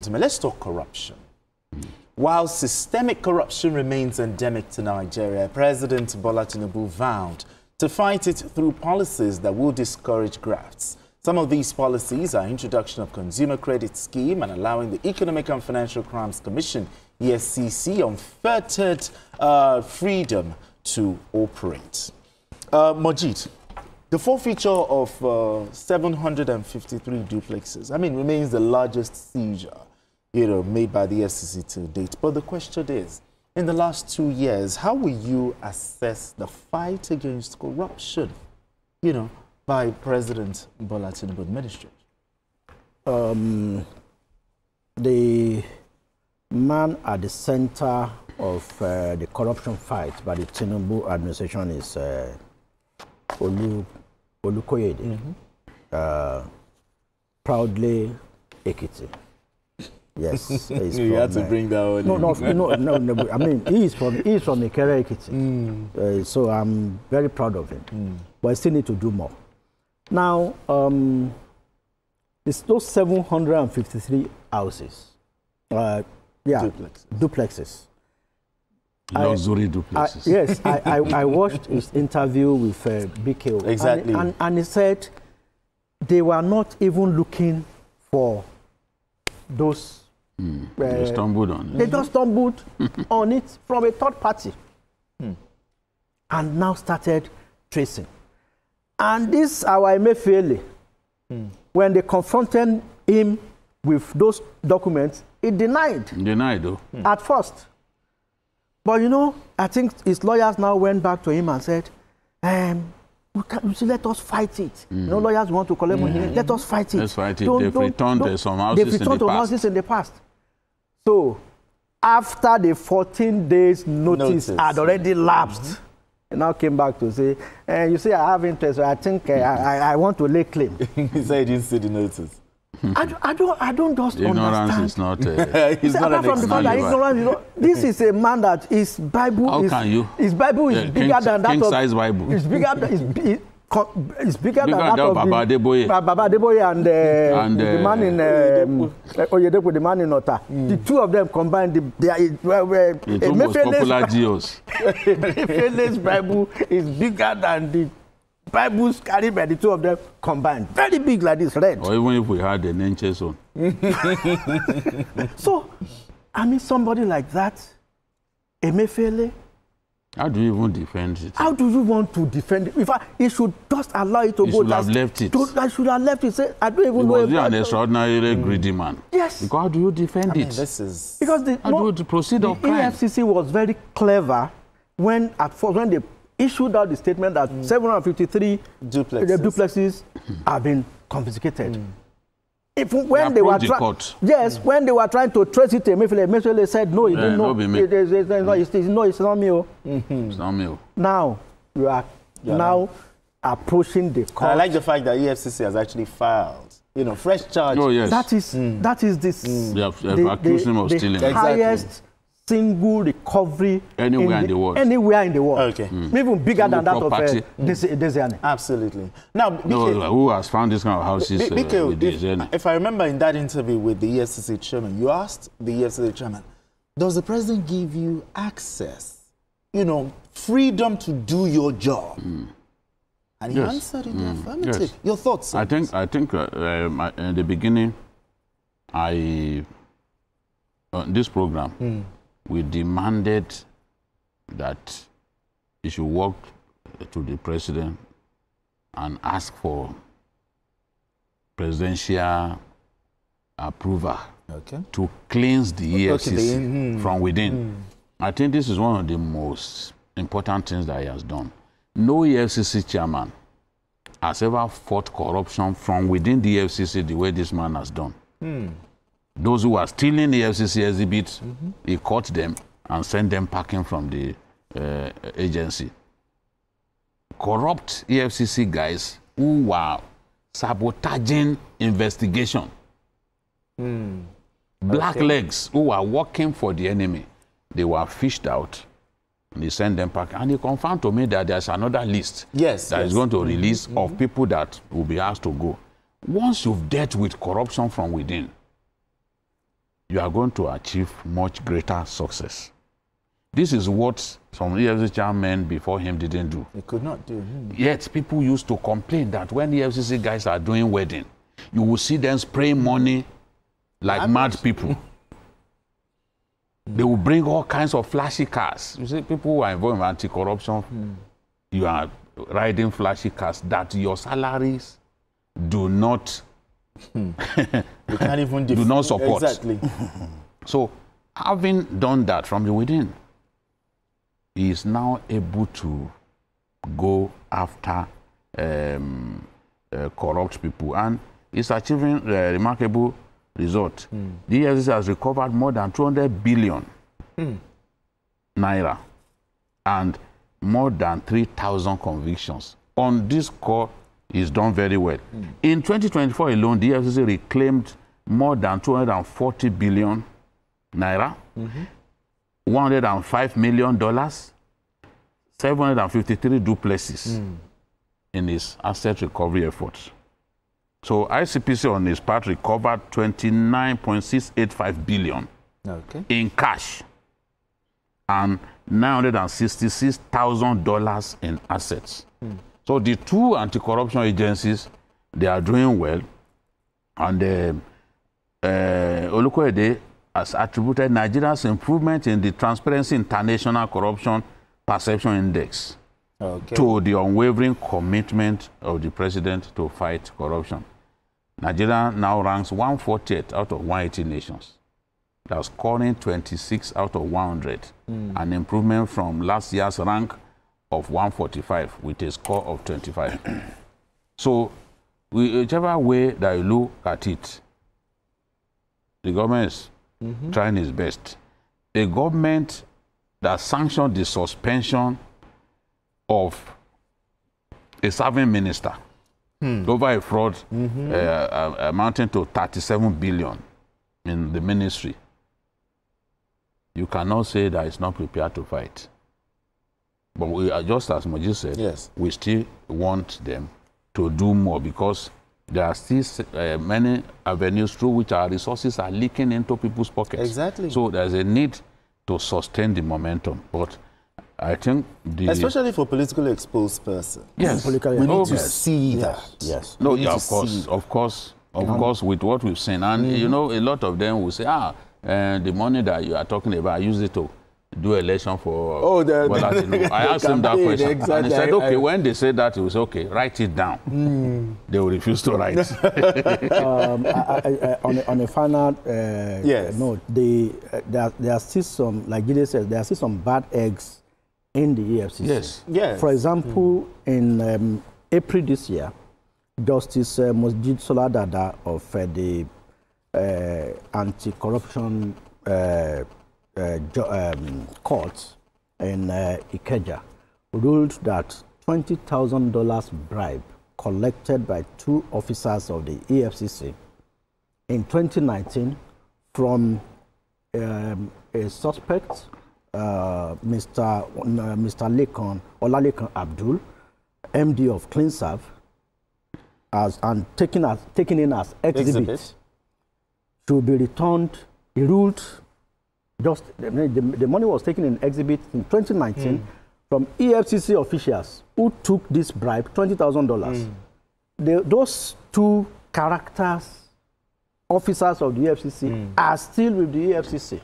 gentlemen, let's talk corruption. While systemic corruption remains endemic to Nigeria, President Bola Tinubu vowed to fight it through policies that will discourage grafts. Some of these policies are introduction of consumer credit scheme and allowing the Economic and Financial Crimes Commission, EFCC, unfettered freedom to operate. Majid, the forfeiture of 753 duplexes, remains the largest seizure, made by the FCC to date. But the question is, in the last 2 years, how will you assess the fight against corruption, by President Bola Tinubu administration? The man at the center of the corruption fight by the Tinubu administration is Olukoyede, proudly Ekiti. Yes, you had to bring that one. No. He's from Ikere Ekiti, so I'm very proud of him. But I still need to do more. Now, it's those 753 houses. Duplexes. Luxury duplexes. Yes, I watched his interview with BKO. Exactly. And he said they were not even looking for those. They stumbled on it. They just stumbled on it from a third party. And now started tracing. And this, our Emefiele, when they confronted him with those documents, he denied. Denied, though. At first. But I think his lawyers now went back to him and said, let us fight it. Lawyers want to collect money. Let us fight it. Let's fight it. They've returned some houses in the past. So, after the 14 days notice had already lapsed, he now came back to say, you say I have interest, so I think I want to lay claim. He said he didn't see the notice. I don't just ignorance understand. Is not. He's not apart from the fact that ignorance, this is a man that his Bible How is. can you? His Bible is bigger than that of. King-size Bible. It's bigger. It's bigger than that of Baba Adeboye. Baba Adeboye and the man in Oyedepo, the man in Ota. The two of them combined, they are popular geos. Emefiele's Bible is bigger than the Bibles carried by the two of them combined. Very big like this, red. Or even if we had the Nenches on. So, somebody like that, Emefiele. How do you even defend it? How do you want to defend it? In fact, he should just allow it to go. He should have left it. I should have left it. Say, I don't even know. He was an extraordinarily greedy man. Yes. Because how do you defend it? This is... Because how do you proceed of crime? The EFCC was very clever when they issued out the statement that 753 duplexes have been confiscated. When they were when they were trying to trace it to Emefiele said no, he didn't know. It's not me. It's not me. Now you are now approaching the court. I like the fact that EFCC has actually filed, fresh charges. Oh yes. That is this. They have accused him of stealing. The highest single recovery anywhere in the world. Anywhere in the world. Okay. Even bigger than that of Desiane. Absolutely. Now, who has found this kind of houses with Desiane? If I remember in that interview with the EFCC chairman, you asked the EFCC chairman, does the president give you access, freedom to do your job? And he answered in the affirmative. Yes. Your thoughts? I think in the beginning, on this program, we demanded that he should walk to the president and ask for presidential approval to cleanse the EFCC from within. I think this is one of the most important things that he has done. No EFCC chairman has ever fought corruption from within the EFCC the way this man has done. Those who are stealing the FCC exhibits, he caught them and sent them packing from the agency. Corrupt EFCC guys who were sabotaging investigation. Blacklegs who were working for the enemy, they were fished out. And he sent them back. And he confirmed to me that there's another list that is going to release of people that will be asked to go. Once you've dealt with corruption from within, you are going to achieve much greater success. This is what some EFCC chairmen before him didn't do. They could not do. Yet people used to complain that when the EFCC guys are doing wedding, you will see them spraying money like mad people. They will bring all kinds of flashy cars. You see, people who are involved in anti-corruption, you are riding flashy cars that your salaries do not you can't even do not support. Exactly. So, having done that from the within, he is now able to go after corrupt people, and is achieving a remarkable result. The EFCC has recovered more than 200 billion naira and more than 3,000 convictions. On this score, he's done very well. In 2024 alone, the EFCC reclaimed more than 240 billion naira, $105 million, 753 duplexes in its asset recovery efforts. So ICPC on its part recovered 29.685 billion in cash and $966,000 in assets. So the two anti-corruption agencies, they are doing well, and Olukoyede has attributed Nigeria's improvement in the Transparency International Corruption Perception Index to the unwavering commitment of the president to fight corruption. Nigeria now ranks 140th out of 180 nations. That's scoring 26 out of 100, an improvement from last year's rank of 145 with a score of 25. So, whichever way that you look at it, the government is trying its best. A government that sanctioned the suspension of a serving minister over a fraud amounting to 37 billion in the ministry. You cannot say that it's not prepared to fight. But we are, just as Moji said, we still want them to do more, because there are still many avenues through which our resources are leaking into people's pockets. Exactly. So there's a need to sustain the momentum. But I think especially for politically exposed person. Yes. We need to see that. Yes. No, yeah, of course, with what we've seen. And, you know, a lot of them will say, the money that you are talking about, I use it to do election for I asked him that question. Exactly. And he said, okay, when they say that, he was okay, write it down. They will refuse to write. On a final note, there are still some, like Jide said, there are still some bad eggs in the EFCC. Yes. For example, in April this year, Justice Mosjid Soladada of the anti-corruption court in Ikeja ruled that $20,000 bribe collected by 2 officers of the EFCC in 2019 from a suspect, Mr. Olalekan Abdul, MD of CleanServe, and taken in as exhibit to be returned. He ruled the money was taken in exhibit in 2019 from EFCC officials who took this bribe, $20,000. Those 2 officers of the EFCC are still with the EFCC.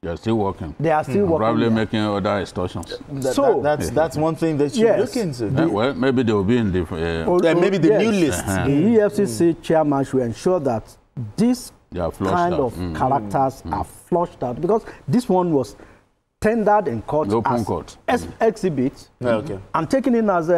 They are still working. They are still working. Probably making other extortions. That's one thing that you look into. Well, maybe they will be in the maybe the new list. The EFCC chairman should ensure that this kind of characters are flushed out, because this one was tendered in court as exhibit and taken in as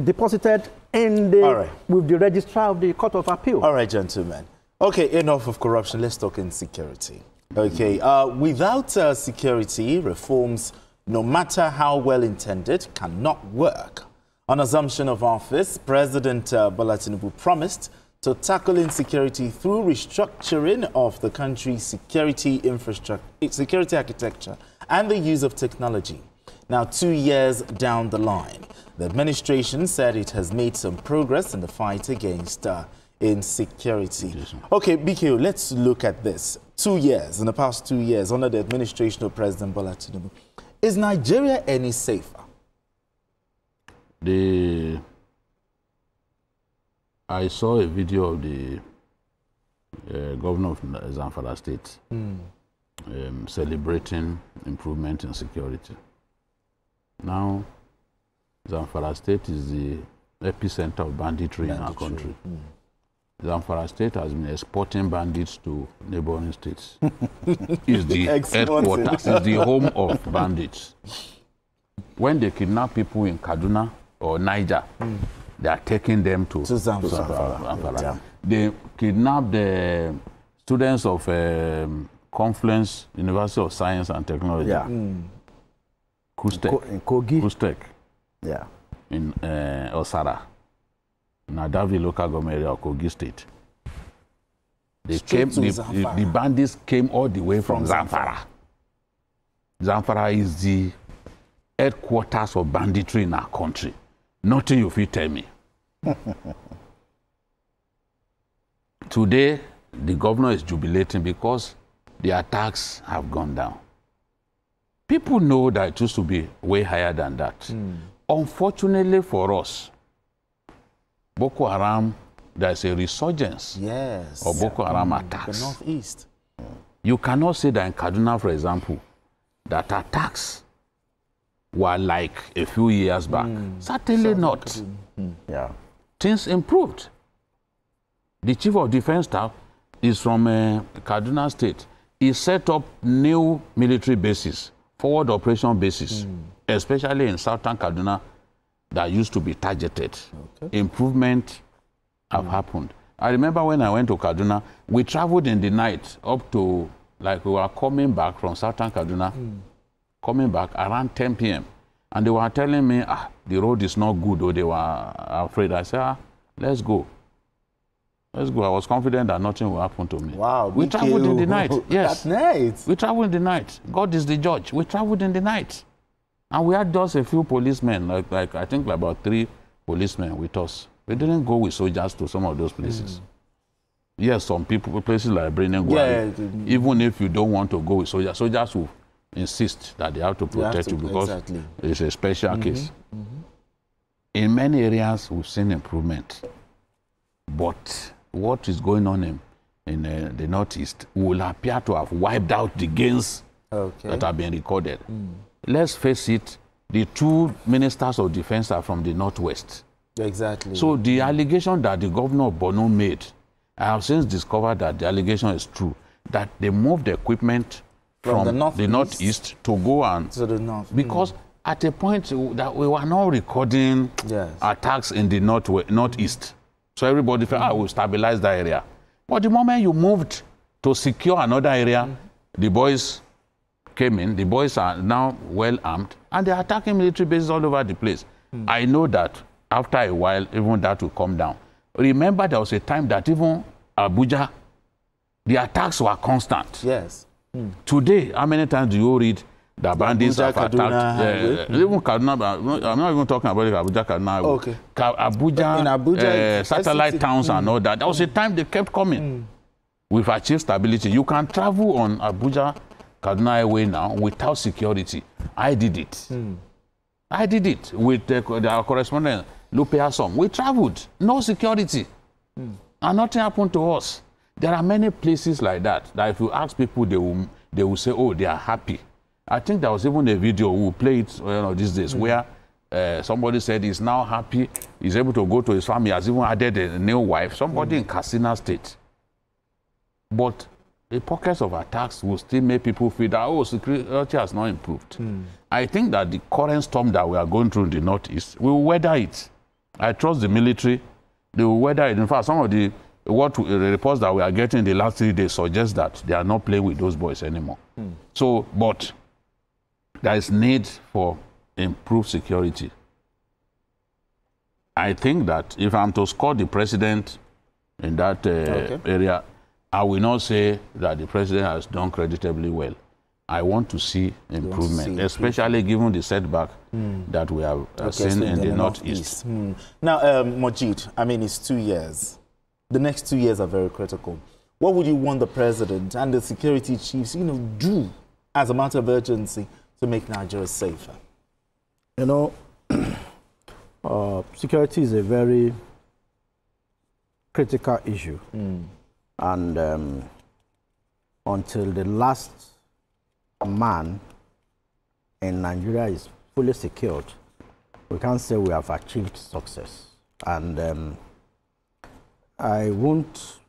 deposited in the with the registrar of the Court of Appeal. All right, gentlemen. Okay, enough of corruption. Let's talk insecurity. Okay, without security, reforms, no matter how well intended, cannot work. On assumption of office, President Bola Tinubu promised to tackle insecurity through restructuring of the country's security architecture and the use of technology. Now, 2 years down the line, the administration said it has made some progress in the fight against insecurity. Okay, BQ, let's look at this. 2 years, in the past 2 years, under the administration of President Bola Tinubu, is Nigeria any safer? I saw a video of the governor of Zamfara State celebrating improvement in security. Now, Zamfara State is the epicenter of banditry in our country. Zamfara State has been exporting bandits to neighboring states. It's the headquarters, it's the home of bandits. When they kidnap people in Kaduna or Niger, they are taking them to Zamfara. Yeah. They kidnapped the students of Confluence University of Science and Technology. Yeah. Kustek. Yeah. In Osara, Nadavi local government area of Kogi State. They came, the bandits came all the way from Zamfara. Zamfara is the headquarters of banditry in our country. Nothing you fit tell me. Today, the governor is jubilating because the attacks have gone down. People know that it used to be way higher than that. Unfortunately for us, Boko Haram, there's a resurgence of Boko Haram attacks. The northeast. You cannot say that in Kaduna, for example, that attacks were like a few years back. Certainly not. Yeah. Things improved. The chief of defense staff is from Kaduna State. He set up new military bases, forward operation bases, especially in southern Kaduna, that used to be targeted. Improvement have happened. I remember when I went to Kaduna, we traveled in the night up to, like we were coming back from southern Kaduna, coming back around 10 p.m. And they were telling me, the road is not good, or they were afraid. I said, let's go. Let's go. I was confident that nothing will happen to me. Wow. We traveled in the night. Yes. At night. We traveled in the night. God is the judge. We traveled in the night. And we had just a few policemen, like I think about 3 policemen with us. We didn't go with soldiers to some of those places. Yes, some people, places like Brennan, even if you don't want to go with soldiers, soldiers will insist that they have to protect you because it's a special case. In many areas, we've seen improvement. But what is going on in the Northeast will appear to have wiped out the gains that have been recorded. Let's face it, the 2 ministers of defense are from the Northwest. Exactly. So the allegation that the governor of Borno made, I have since discovered that the allegation is true, that they moved the equipment from the Northeast to go and... to the North. Because at a point that we were not recording attacks in the Northeast. So everybody felt, we'll stabilize that area. But the moment you moved to secure another area, the boys came in. The boys are now well armed, and they're attacking military bases all over the place. I know that after a while, even that will come down. Remember, there was a time that even Abuja, the attacks were constant. Yes. Today, how many times do you read the bandits have attacked? Even Kaduna, I'm not even talking about Abuja, Kaduna. Abuja, satellite towns and all that. There was a time they kept coming. We've achieved stability. You can travel on Abuja, Kaduna Highway now without security. I did it. I did it with our correspondent, Lupe Asom. We traveled, no security. And nothing happened to us. There are many places like that, that if you ask people, they will say, oh, they are happy. I think there was even a video, we'll play it these days, where somebody said he's now happy, he's able to go to his family, has even added a new wife, somebody in Katsina State. But the pockets of attacks will still make people feel that, oh, security has not improved. I think that the current storm that we are going through in the Northeast, we will weather it. I trust the military, they will weather it. In fact, some of the reports that we are getting in the last 3 days suggest that they are not playing with those boys anymore. So, but there is need for improved security. I think that if I'm to score the president in that area, I will not say that the president has done creditably well. I want to see improvement, especially given the setback that we have seen in the Northeast. Now, Majid, I mean, it's 2 years. The next 2 years are very critical. what would you want the president and the security chiefs, do as a matter of urgency to make Nigeria safer? Security is a very critical issue. And until the last man in Nigeria is fully secured, we can't say we have achieved success. And I won't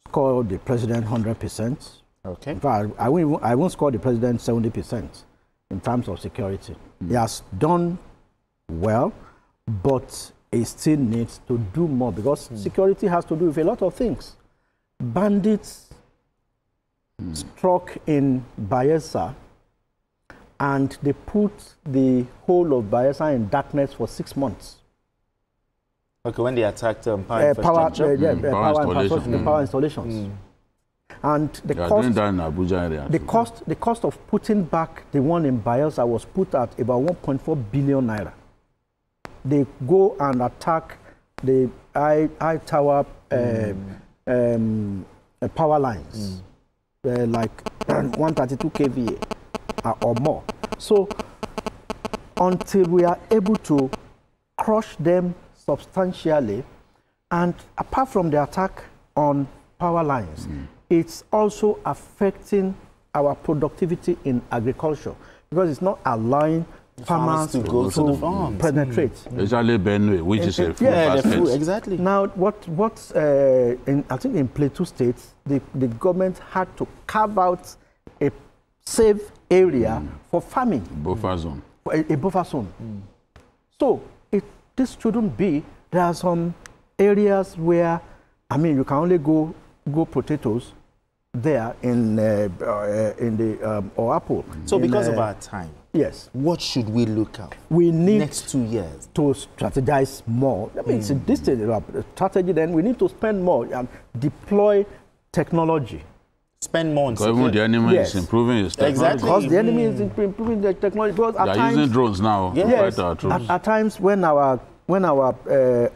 score the president 100%. Okay. In fact, I won't score the president 70% in terms of security. He has done well, but he still needs to do more, because security has to do with a lot of things. Bandits struck in Bayelsa, and they put the whole of Bayelsa in darkness for 6 months. Okay, when they attacked power installations. And the cost of putting back the one in Bayelsa was put at about 1.4 billion naira. They go and attack the high tower power lines, like 132 kVA or more. So until we are able to crush them substantially, and apart from the attack on power lines, it's also affecting our productivity in agriculture, because it's not allowing farmers to go to the farms, penetrate. Especially Benue, which is a food exactly. Now, I think in Plateau State, the government had to carve out a safe area for farming. Buffer zone. A buffer zone. So this shouldn't be. There are some areas where, you can only grow potatoes there in the Oapo. So because of our time, yes, what should we look at? We need next 2 years to strategize more. It's this strategy. Then we need to spend more and deploy technology. Spend more on security. Even the enemy is improving its technology. Exactly. Because the enemy is improving the technology. Because they are using drones now to fight our troops. At times when our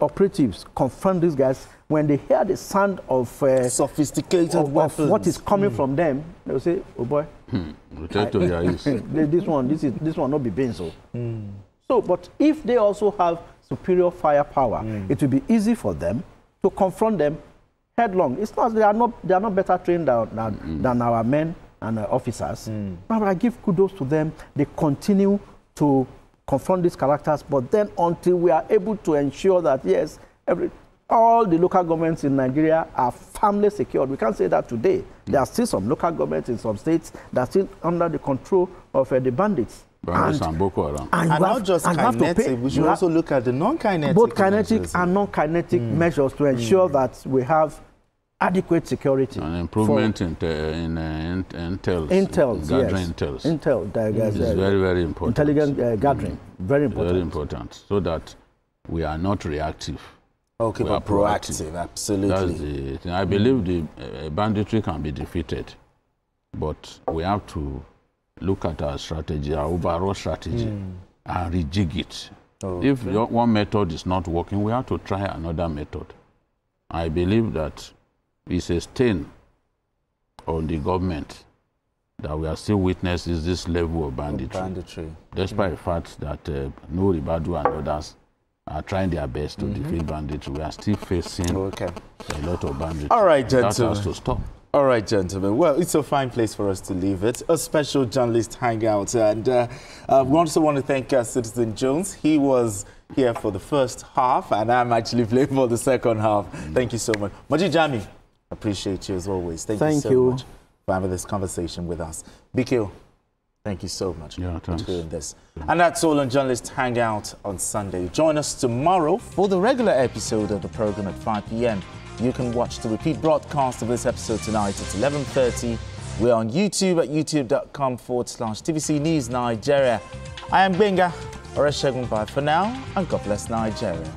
operatives confront these guys, when they hear the sound of sophisticated weapons, of what is coming from them, they'll say, "Oh boy, this one not be being so." So, but if they also have superior firepower, it will be easy for them to confront them headlong. It's not they are not better trained than our men and officers. But I give kudos to them. They continue to confront these characters, but then until we are able to ensure that yes, all the local governments in Nigeria are firmly secured. We can't say that today. There are still some local governments in some states that are still under the control of the bandits. And Boko Haram. And not just kinetic, we should also look at the non-kinetic. Both kinetic and non-kinetic measures to ensure that we have adequate security. An improvement in intel. Gathering intels. Intel is very, very important. Intelligent gathering. Very important. Very important. So that we are not reactive. Okay, but proactive. Absolutely. That's the thing. I believe the banditry can be defeated, but we have to look at our strategy, our overall strategy, and rejig it. Okay. If one method is not working, we have to try another method. I believe that it's a stain on the government that we are still witnessing this level of banditry. Despite the fact that No Ribadu and others are trying their best to defeat banditry, we are still facing a lot of banditry. All right, gentlemen. That has to stop. All right, gentlemen. Well, it's a fine place for us to leave it. A special journalist hangout. And we also want to thank Citizen Jones. He was here for the first half, and I'm actually playing for the second half. Thank you so much. Maji Jami, appreciate you as always. Thank you so much for having this conversation with us. BQ, thank you so much for doing this. And that's all on Journalist Hangout on Sunday. Join us tomorrow for the regular episode of the program at 5 p.m. You can watch the repeat broadcast of this episode tonight at 11:30. We're on YouTube at youtube.com/TVC News Nigeria. I am Benga Oreshegun. Bye for now, and God bless Nigeria.